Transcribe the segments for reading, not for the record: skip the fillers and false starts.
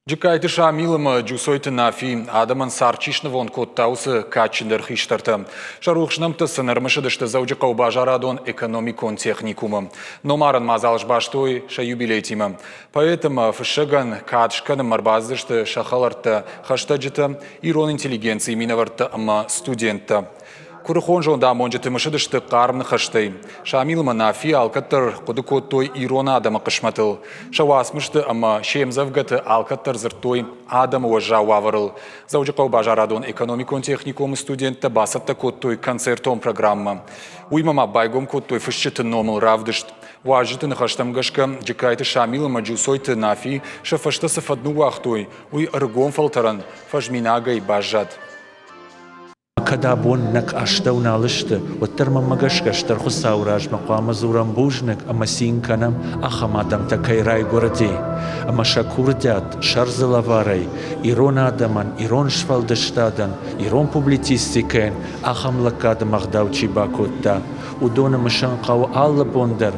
Жикайты шамилым джусойты нафи адаман сарчишны вон коттаусы качындыр хиштарты. Шарухшнымты сынырмышыдышты заужықау бажарадон экономикон техникумы. Номарын мазалыш баштой ша юбилейтимы. Поэтому фшыган кадшканы марбаздышты шахаларты хаштаджыты ирон интеллигенции миноварты ама студентты. Курыхон жонда монжеты мышыдышты қарымны хаштай. Шамилыма нафи алкаттыр кудыкоттой ирона адама қышматыл. Шавасмышты ама шемзавгаты алкаттыр зыртой адама уажа вавырыл. Заужықау бажарадон экономикон техникумы студентті басатта коттой концертон программа. Уймама байгом коттой фышчыты номыл равдышт. Важыты нахаштамгашка жикайты шамилыма джусойты нафи шафашты сафадну вахтой. Уй ыргом фалтаран фажминагай бажад. Когда боннак аштау налышты, оттерма магашкаштар хусауражма қуама зурам бужнак, ама синканам, ахамадам такай рай городе, ама шакурдят, шарзалаварай, ирон адаман, ирон швалдаштадан, ирон публицистикен, ахам лакада махдаучи бакотта, удона мышанқау алла бондар,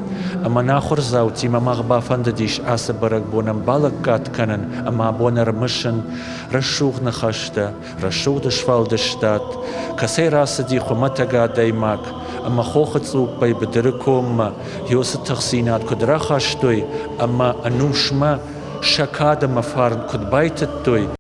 ама нахур заути мамагба фандадиш аса барак бонам балак катканан, ама бонар мышан, рашух нахашта, рашух да швалдаштат, Касей раса ди хуматага даймак, ама хохацук бай бедериком, йоса тахсинат кудрахаштой, ама анушма шакада мафарн кудбайтаттой.